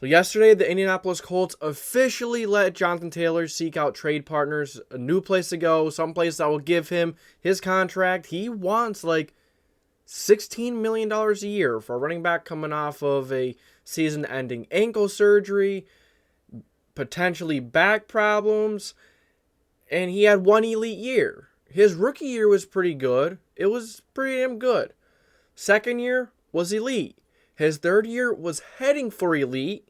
So yesterday, the Indianapolis Colts officially let Jonathan Taylor seek out trade partners, a new place to go, someplace that will give him his contract. He wants like $16 million a year for a running back coming off of a season-ending ankle surgery, potentially back problems, and he had one elite year. His rookie year was pretty good. It was pretty damn good. Second year was elite. His third year was heading for elite.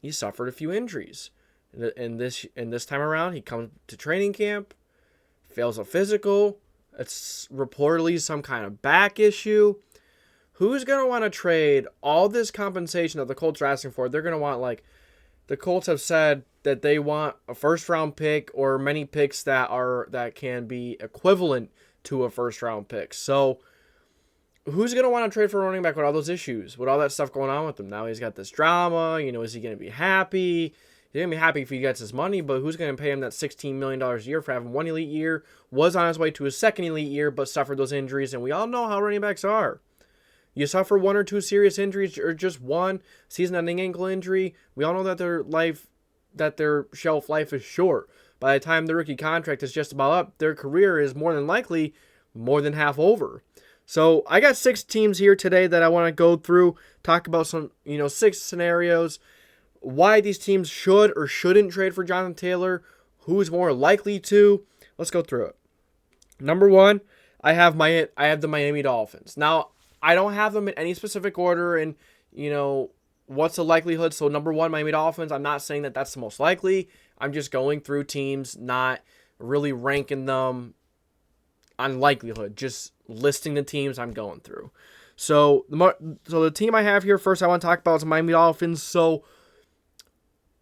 He suffered a few injuries. And this time around, he comes to training camp, fails a physical. It's reportedly some kind of back issue. Who's going to want to trade all this compensation that the Colts are asking for? They're going to want, like, the Colts have said that they want a first-round pick or many picks that can be equivalent to a first-round pick. So who's going to want to trade for a running back with all those issues, with all that stuff going on with him? Now he's got this drama. Is he going to be happy? He's going to be happy if he gets his money, but who's going to pay him that $16 million a year for having one elite year, was on his way to his second elite year, but suffered those injuries, and we all know how running backs are. You suffer one or two serious injuries, or just one season-ending ankle injury, we all know that their shelf life is short. By the time the rookie contract is just about up, their career is more than likely more than half over. So I got 6 teams here today that I want to go through, talk about some, 6 scenarios, why these teams should or shouldn't trade for Jonathan Taylor, who's more likely to. Let's go through it. Number 1, I have the Miami Dolphins. Now, I don't have them in any specific order, and what's the likelihood? So number 1, Miami Dolphins. I'm not saying that that's the most likely. I'm just going through teams, not really ranking them on likelihood, just listing the teams I'm going through. So the team I have here first I want to talk about is the Miami Dolphins. So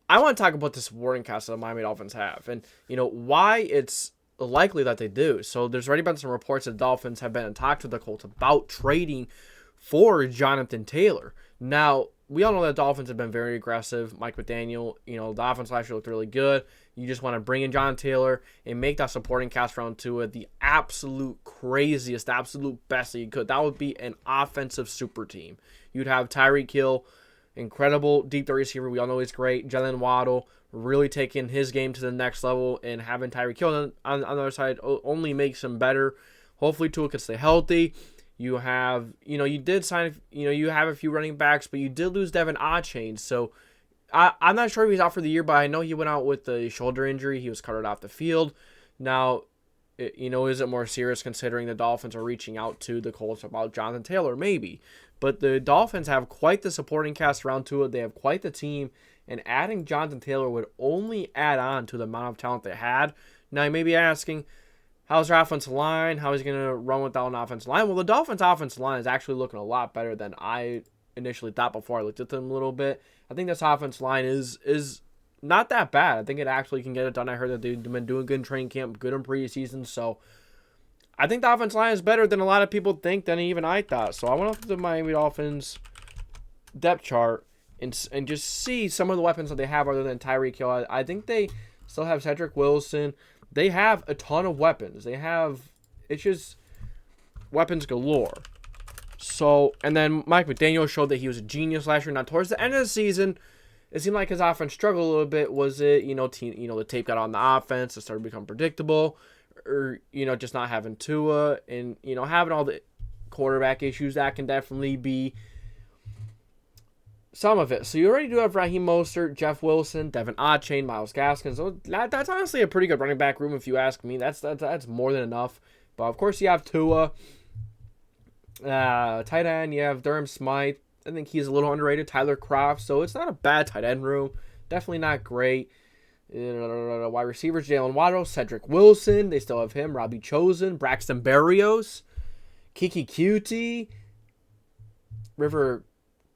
I want to talk about this supporting cast that the Miami Dolphins have, and why it's likely that they do. So there's already been some reports that the Dolphins have been in talks with the Colts about trading for Jonathan Taylor. Now, we all know that the Dolphins have been very aggressive. Mike McDaniel, the offense last year looked really good. You just want to bring in Jonathan Taylor and make that supporting cast round to it the absolute craziest, absolute best that you could. That would be an offensive super team. You'd have Tyreek Hill, incredible deep threat receiver. We all know he's great. Jalen Waddle, really taking his game to the next level, and having Tyreek Hill on the other side only makes him better. Hopefully Tua can stay healthy. You have, you did sign, you have a few running backs, but you did lose Devin Achane. So I'm not sure if he's out for the year, but I know he went out with a shoulder injury. He was carted off the field. Now, is it more serious considering the Dolphins are reaching out to the Colts about Jonathan Taylor? Maybe. But the Dolphins have quite the supporting cast around to it. They have quite the team. And adding Jonathan Taylor would only add on to the amount of talent they had. Now, you may be asking, how's their offensive line? How is he going to run without an offensive line? Well, the Dolphins' offensive line is actually looking a lot better than I initially thought before I looked at them a little bit. I think this offensive line is not that bad. I think it actually can get it done. I heard that they've been doing good in training camp, good in preseason. So I think the offensive line is better than a lot of people think, than even I thought. So I went up to the Miami Dolphins depth chart and just see some of the weapons that they have other than Tyreek Hill. I think they still have Cedric Wilson. They have a ton of weapons. It's just weapons galore. So, and then Mike McDaniel showed that he was a genius last year. Now, towards the end of the season, it seemed like his offense struggled a little bit. Was it, the tape got on the offense, it started to become predictable, or, just not having Tua, and, having all the quarterback issues, that can definitely be some of it. So you already do have Raheem Mostert, Jeff Wilson, Devin Achane, Myles Gaskin. So that's honestly a pretty good running back room if you ask me. That's more than enough. But of course you have Tua. Tight end, you have Durham Smythe. I think he's a little underrated. Tyler Kroft. So it's not a bad tight end room. Definitely not great. Wide receivers, Jalen Waddle, Cedric Wilson. They still have him. Robbie Chosen, Braxton Berrios, Kiki Cutie, River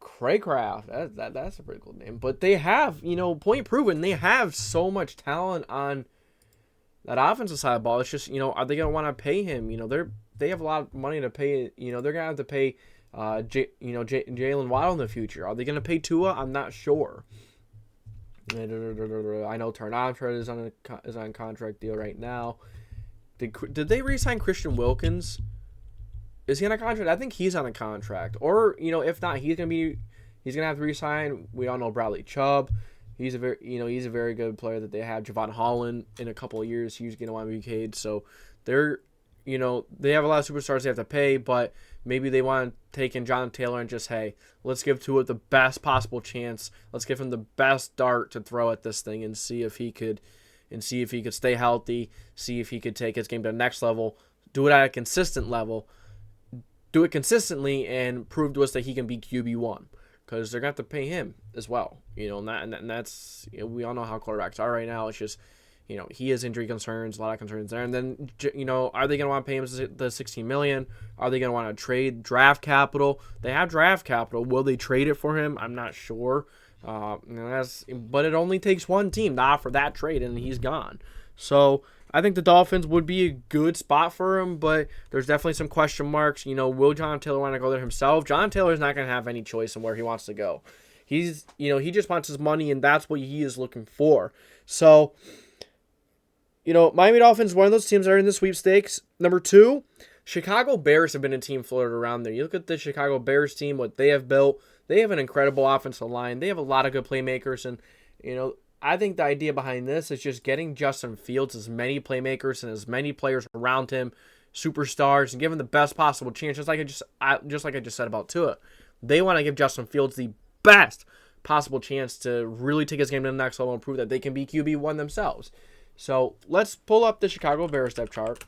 Craycraft. That's a pretty cool name. But they have, point proven, they have so much talent on that offensive side of the ball. It's just, are they going to want to pay him? They have a lot of money to pay. They're going to have to pay, Jalen Waddle in the future. Are they going to pay Tua? I'm not sure. I know Ternatra is on a contract deal right now. Did they re-sign Christian Wilkins? Is he on a contract? I think he's on a contract. Or, if not, he's gonna he's going to have to resign. We all know Bradley Chubb. He's a very good player that they have. Javon Holland in a couple of years, he's going to want to be paid. So they're, they have a lot of superstars they have to pay, but maybe they want to take in Jonathan Taylor and just, hey, let's give Tua the best possible chance. Let's give him the best dart to throw at this thing and see if he could stay healthy, see if he could take his game to the next level, do it at a consistent level, do it consistently, and prove to us that he can be QB1. Because they're going to have to pay him as well, and that's, we all know how quarterbacks are right now. It's just, he has injury concerns, a lot of concerns there. And then, are they going to want to pay him the $16 million? Are they going to want to trade draft capital? They have draft capital. Will they trade it for him? I'm not sure. But it only takes one team to offer that trade, and he's gone. So I think the Dolphins would be a good spot for him, but there's definitely some question marks. Will Jonathan Taylor want to go there himself? Jonathan Taylor's not going to have any choice in where he wants to go. He just wants his money, and that's what he is looking for. So, Miami Dolphins, one of those teams that are in the sweepstakes. Number 2, Chicago Bears have been a team floated around there. You look at the Chicago Bears team, what they have built. They have an incredible offensive line. They have a lot of good playmakers, and, I think the idea behind this is just getting Justin Fields as many playmakers and as many players around him, superstars, and give him the best possible chance. Just like I just said about Tua, they want to give Justin Fields the best possible chance to really take his game to the next level and prove that they can be QB1 themselves. So let's pull up the Chicago Bears depth chart.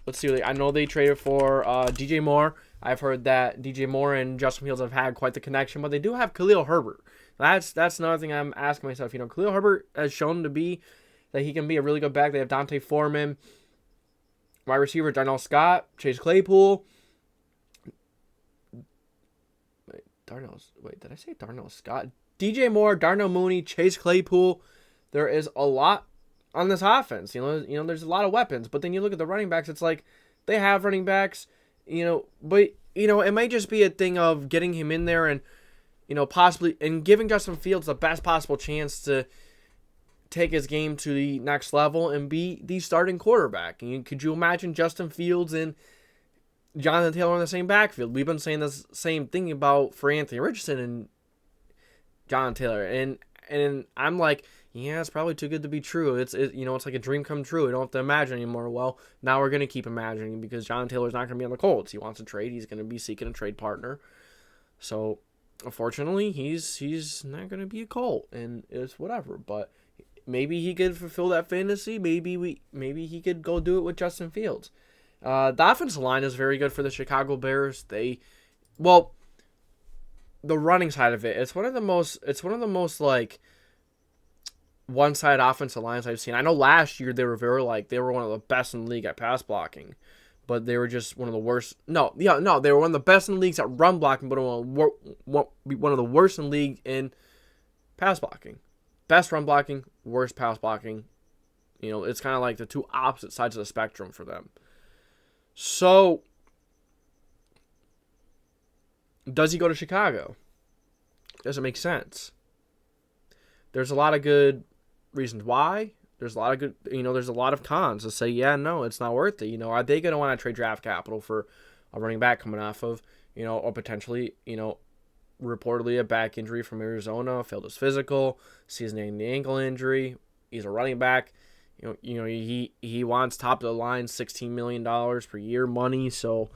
Let's see. I know they traded for DJ Moore. I've heard that DJ Moore and Justin Fields have had quite the connection, but they do have Khalil Herbert. That's another thing I'm asking myself. Khalil Herbert has shown to be that he can be a really good back. They have Dante Foreman, wide receiver Darnell Scott, Chase Claypool. Did I say Darnell Scott? DJ Moore, Darnell Mooney, Chase Claypool. There is a lot on this offense. There's a lot of weapons. But then you look at the running backs. It's like they have running backs. But it might just be a thing of getting him in there and, possibly, and giving Justin Fields the best possible chance to take his game to the next level and be the starting quarterback. And could you imagine Justin Fields and Jonathan Taylor in the same backfield? We've been saying this same thing for Anthony Richardson and Jonathan Taylor. And I'm like, yeah, it's probably too good to be true. It's like a dream come true. We don't have to imagine anymore. Well, now we're going to keep imagining because Jonathan Taylor's not going to be on the Colts. He wants to trade. He's going to be seeking a trade partner. So, unfortunately, he's not going to be a Colt, and it's whatever. But maybe he could fulfill that fantasy. Maybe he could go do it with Justin Fields. The offensive line is very good for the Chicago Bears. The running side of it, it's one of the most like one-sided offensive lines I've seen. I know last year they were one of the best in the league at pass blocking, but they were just one of the worst. They were one of the best in the leagues at run blocking, but one of the worst in the league in pass blocking. Best run blocking, worst pass blocking. It's kind of like the two opposite sides of the spectrum for them. So, does he go to Chicago? Does it make sense? There's a lot of good reasons why. There's a lot of good, there's a lot of cons to say, yeah, no, it's not worth it. Are they going to want to trade draft capital for a running back coming off of, or potentially, reportedly a back injury from Arizona, failed his physical, season-ending ankle injury. He's a running back. He wants top of the line $16 million per year money. So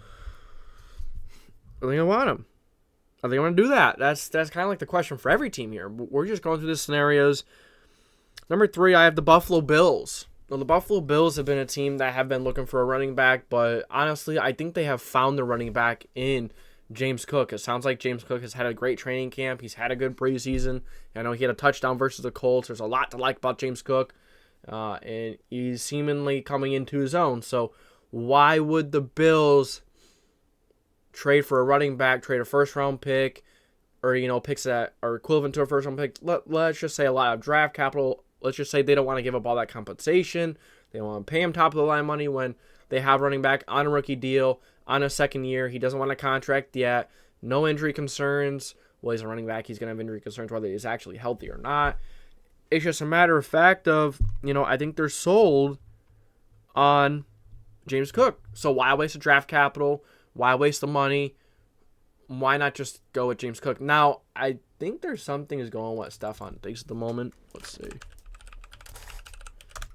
are they going to want him? Are they going to do that? That's kind of like the question for every team here. We're just going through the scenarios. Number 3, I have the Buffalo Bills. Well, the Buffalo Bills have been a team that have been looking for a running back, but honestly, I think they have found the running back in James Cook. It sounds like James Cook has had a great training camp. He's had a good preseason. I know he had a touchdown versus the Colts. There's a lot to like about James Cook, and he's seemingly coming into his own. So why would the Bills trade for a running back, trade a first-round pick, or, picks that are equivalent to a first-round pick? Let's just say a lot of draft capital. Let's just say they don't want to give up all that compensation. They don't want to pay him top-of-the-line money when they have running back on a rookie deal, on a second year. He doesn't want a contract yet. No injury concerns. Well, he's a running back. He's going to have injury concerns whether he's actually healthy or not. It's just a matter of fact of, I think they're sold on James Cook. So why waste the draft capital? Why waste the money? why not just go with James Cook? Now, I think there's some things going with Stephon Diggs at the moment. Let's see.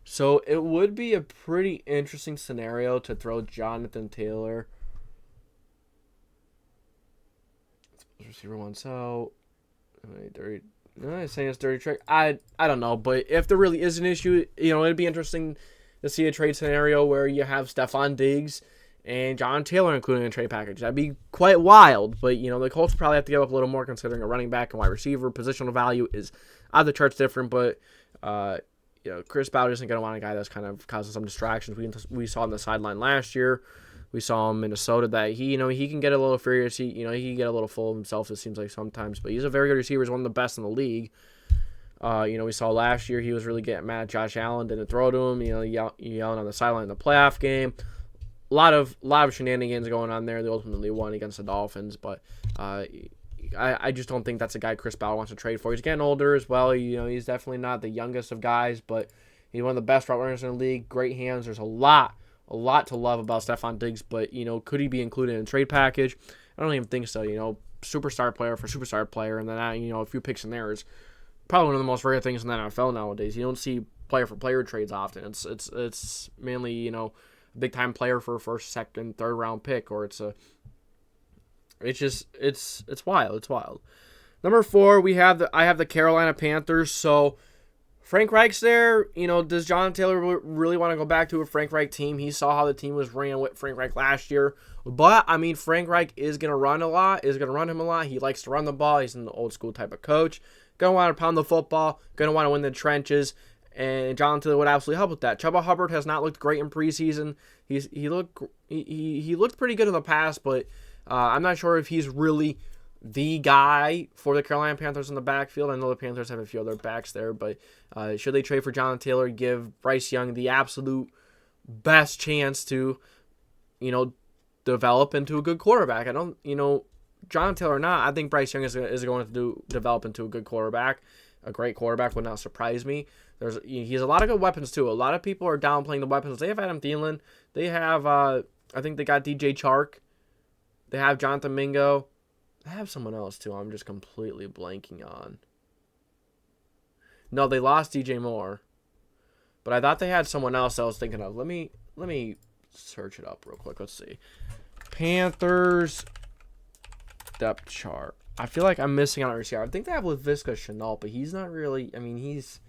So it would be a pretty interesting scenario to throw Jonathan Taylor. Receiver one, so saying it's dirty trick. I don't know, but if there really is an issue, it'd be interesting to see a trade scenario where you have Stephon Diggs and John Taylor included in a trade package. That'd be quite wild, but the Colts probably have to give up a little more considering a running back and wide receiver positional value is out of the charts different, but Chris Ballard isn't going to want a guy that's kind of causing some distractions. We saw on the sideline last year. We saw in Minnesota that he can get a little furious. He can get a little full of himself, it seems like sometimes, but he's a very good receiver. He's one of the best in the league. We saw last year he was really getting mad. Josh Allen didn't throw to him. Yelling on the sideline in the playoff game. A lot of shenanigans going on there. They ultimately won against the Dolphins, but I just don't think that's a guy Chris Ballard wants to trade for. He's getting older as well. He's definitely not the youngest of guys, but he's one of the best route runners in the league. Great hands. There's a lot to love about Stephon Diggs, but, could he be included in a trade package? I don't even think so. Superstar player for superstar player, and then, a few picks in there is probably one of the most rare things in the NFL nowadays. You don't see player for player trades often. It's mainly, a big-time player for a first, second, third round pick, or it's wild. It's wild. Number 4, I have the Carolina Panthers, so Frank Reich's there. Does John Taylor really want to go back to a Frank Reich team? He saw how the team was ran with Frank Reich last year. But, Frank Reich is going to run a lot, is going to run him a lot. He likes to run the ball. He's an old school type of coach. Going to want to pound the football. Going to want to win the trenches. And John Taylor would absolutely help with that. Chuba Hubbard has not looked great in preseason. He looked pretty good in the past, but I'm not sure if he's really the guy for the Carolina Panthers in the backfield. I know the Panthers have a few other backs there, but should they trade for Jonathan Taylor, give Bryce Young the absolute best chance to, develop into a good quarterback? I don't, Jonathan Taylor or not, I think Bryce Young is going to develop into a good quarterback. A great quarterback would not surprise me. He has a lot of good weapons too. A lot of people are downplaying the weapons. They have Adam Thielen. They have, I think they got DJ Chark. They have Jonathan Mingo. I have someone else too. I'm just completely blanking on. No, they lost DJ Moore, but I thought they had someone else I was thinking of. Let me search it up real quick. Let's see. Panthers depth chart. I feel like I'm missing out on receiver. I think they have Laviska Shenault, but he's not really. He's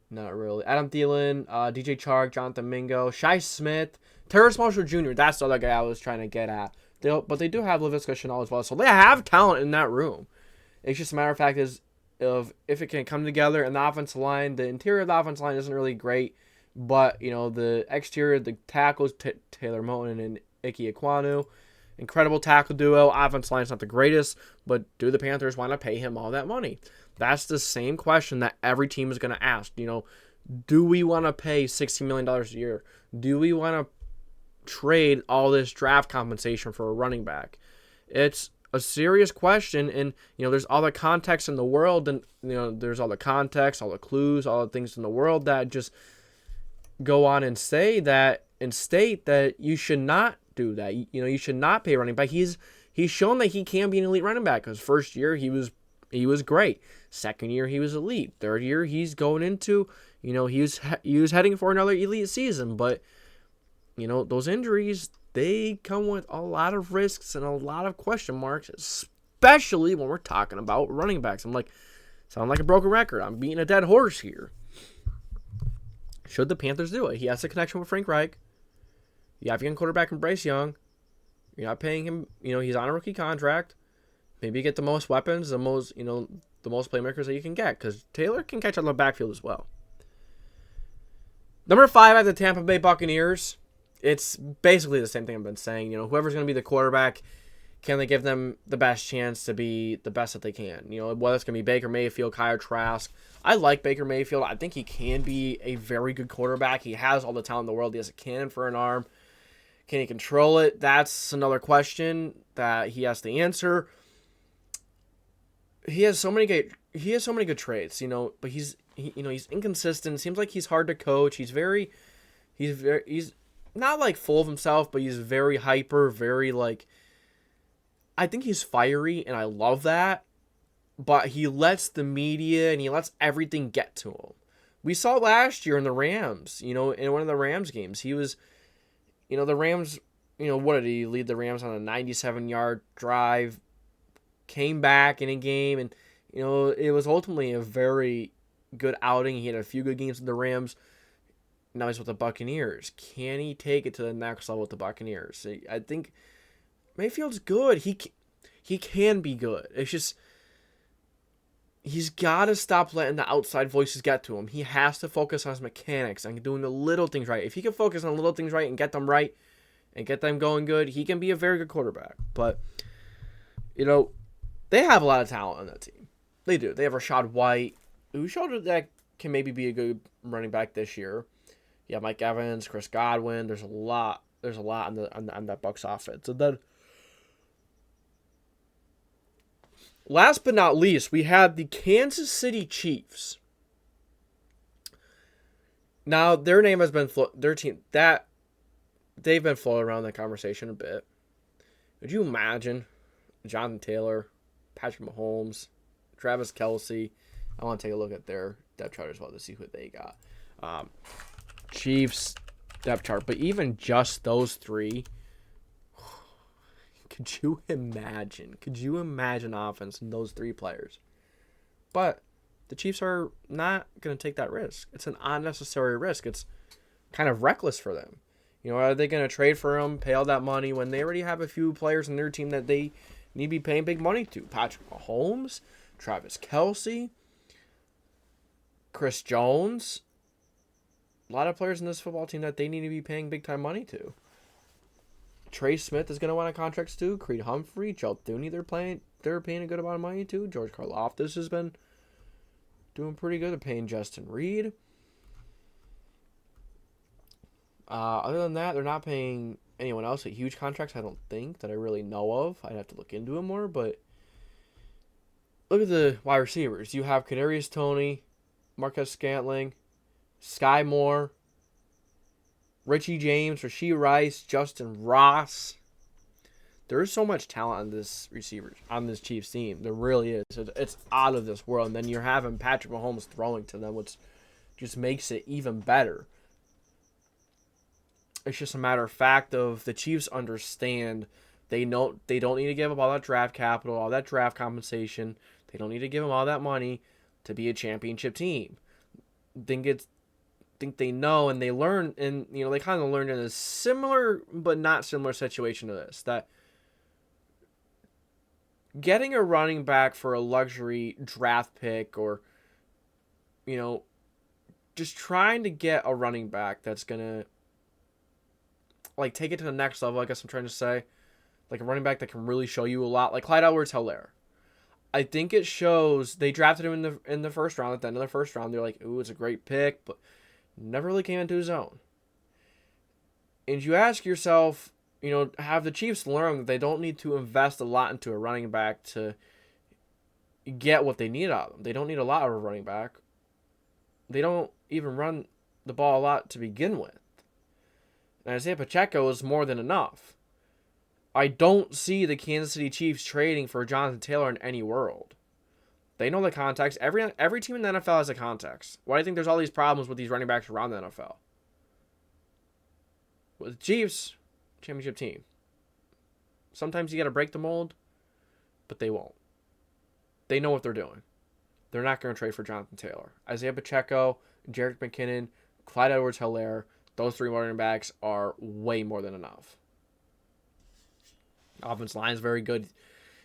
not really. Adam Thielen, DJ Chark, Jonathan Mingo, Shai Smith, Terrace Marshall Jr. That's the other guy I was trying to get at. But they do have Laviska Shenault as well, so they have talent in that room. It's just a matter of fact is if it can come together, and the offensive line, the interior of the offensive line isn't really great, but the exterior, the tackles, Taylor Moton and Ike Ekwonu, incredible tackle duo. Offensive line is not the greatest, but do the Panthers want to pay him all that money? That's the same question that every team is going to ask. Do we want to pay $16 million a year? Do we want to trade all this draft compensation for a running back? It's a serious question, and there's all the context in the world, and there's all the context, all the clues, all the things in the world that just go on and say that and state that you should not do that. You should not pay running back. He's shown that he can be an elite running back, because first year he was great. Second year he was elite. Third year he's going into he was heading for another elite season, but those injuries, they come with a lot of risks and a lot of question marks, especially when we're talking about running backs. Sound like a broken record. I'm beating a dead horse here. Should the Panthers do it? He has a connection with Frank Reich. You have a young quarterback in Bryce Young. You're not paying him. He's on a rookie contract. Maybe get the most weapons, the most playmakers that you can get, because Taylor can catch on the backfield as well. Number 5, I have the Tampa Bay Buccaneers. It's basically the same thing I've been saying. Whoever's going to be the quarterback, can they give them the best chance to be the best that they can? Whether it's going to be Baker Mayfield, Kyle Trask. I like Baker Mayfield. I think he can be a very good quarterback. He has all the talent in the world. He has a cannon for an arm. Can he control it? That's another question that he has to answer. He has so many good traits, but he's inconsistent. It seems like he's hard to coach. He's not like full of himself, but he's very hyper, very I think he's fiery, and I love that. But he lets the media and he lets everything get to him. We saw last year in the Rams, in one of the Rams games. He was, the Rams, what did he lead the Rams on a 97-yard drive, came back in a game, and, it was ultimately a very good outing. He had a few good games with the Rams. Now he's with the Buccaneers. Can he take it to the next level with the Buccaneers? I think Mayfield's good. He can be good. It's just he's got to stop letting the outside voices get to him. He has to focus on his mechanics and doing the little things right. If he can focus on the little things right and get them right and get them going good, he can be a very good quarterback. But, they have a lot of talent on that team. They do. They have Rashad White, who showed that can maybe be a good running back this year. Yeah, Mike Evans, Chris Godwin. There's a lot on that Bucs offense. And then, last but not least, we had the Kansas City Chiefs. Now, their name has been they've been floating around that conversation a bit. Could you imagine Jonathan Taylor, Patrick Mahomes, Travis Kelce? I want to take a look at their depth chart as well to see who they got. Chiefs depth chart, but even just those three. Could you imagine? Offense in those three players? But the Chiefs are not going to take that risk. It's an unnecessary risk. It's kind of reckless for them. Are they going to trade for him, pay all that money when they already have a few players in their team that they need to be paying big money to? Patrick Mahomes, Travis Kelce, Chris Jones. A lot of players in this football team that they need to be paying big time money to. Trey Smith is going to want a contract too. Creed Humphrey, Joe Thuney, they're paying a good amount of money too. George Karlaftis has been doing pretty good. They're paying Justin Reed. Other than that, they're not paying anyone else at huge contracts, I don't think, that I really know of. I'd have to look into it more, but look at the wide receivers. You have Kadarius Toney, Marquez Scantling, Sky Moore, Richie James, Rashee Rice, Justin Ross. There's so much talent on this Chiefs team. There really is. It's out of this world. And then you're having Patrick Mahomes throwing to them, which just makes it even better. It's just a matter of fact of the Chiefs understand they know they don't need to give up all that draft capital, all that draft compensation. They don't need to give them all that money to be a championship team. Think they know, and they learn, and they kind of learned in a similar but not similar situation to this, that getting a running back for a luxury draft pick, or just trying to get a running back that's gonna take it to the next level, I guess I'm trying to say, like a running back that can really show you a lot, like Clyde Edwards-Helaire. I think it shows. They drafted him in the first round. At the end of the first round, they're like, ooh, it's a great pick, but never really came into his own. And you ask yourself, have the Chiefs learned that they don't need to invest a lot into a running back to get what they need out of them? They don't need a lot of a running back. They don't even run the ball a lot to begin with. And Isaiah Pacheco is more than enough. I don't see the Kansas City Chiefs trading for Jonathan Taylor in any world. They know the context. Every team in the NFL has a context. Why do you think there's all these problems with these running backs around the NFL? With the Chiefs, championship team. Sometimes you got to break the mold, but they won't. They know what they're doing. They're not going to trade for Jonathan Taylor. Isaiah Pacheco, Jerick McKinnon, Clyde Edwards-Helaire, those three running backs are way more than enough. Offensive line is very good.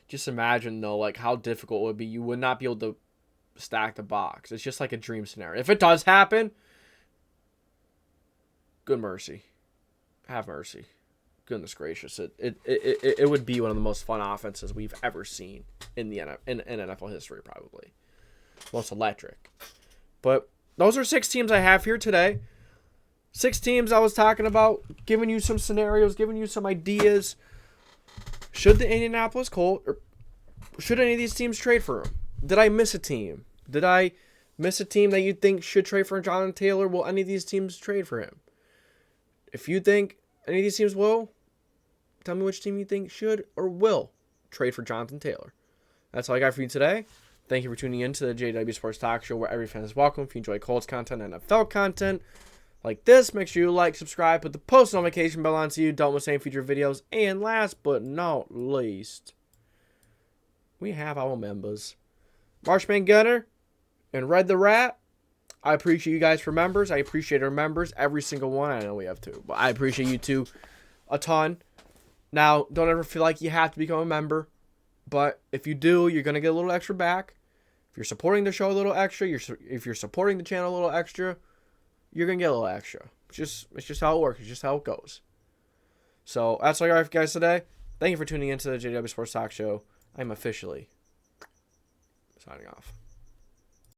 Just imagine, though, how difficult it would be. You would not be able to stack the box. It's just like a dream scenario. If it does happen, good mercy. Have mercy. Goodness gracious. It would be one of the most fun offenses we've ever seen in NFL history, probably. Most electric. But those are 6 teams I have here today. 6 teams I was talking about, giving you some scenarios, giving you some ideas. Should the Indianapolis Colts, or should any of these teams trade for him? Did I miss a team? Did I miss a team that you think should trade for Jonathan Taylor? Will any of these teams trade for him? If you think any of these teams will, tell me which team you think should or will trade for Jonathan Taylor. That's all I got for you today. Thank you for tuning in to the JDW Sports Talk Show, where every fan is welcome. If you enjoy Colts content and NFL content like this, make sure you like, subscribe, put the post notification bell on so you don't miss any future videos. And last but not least, we have our members. Marshman Gunner and Red the Rat. I appreciate you guys for members. I appreciate our members, every single one. I know we have two, but I appreciate you two a ton. Now, don't ever feel like you have to become a member, but if you do, you're going to get a little extra back. If you're supporting the show a little extra, if you're supporting the channel a little extra, you're going to get a little extra. It's just how it works. It's just how it goes. So, that's all I got for you guys today. Thank you for tuning in to the JDW Sports Talk Show. I'm officially signing off.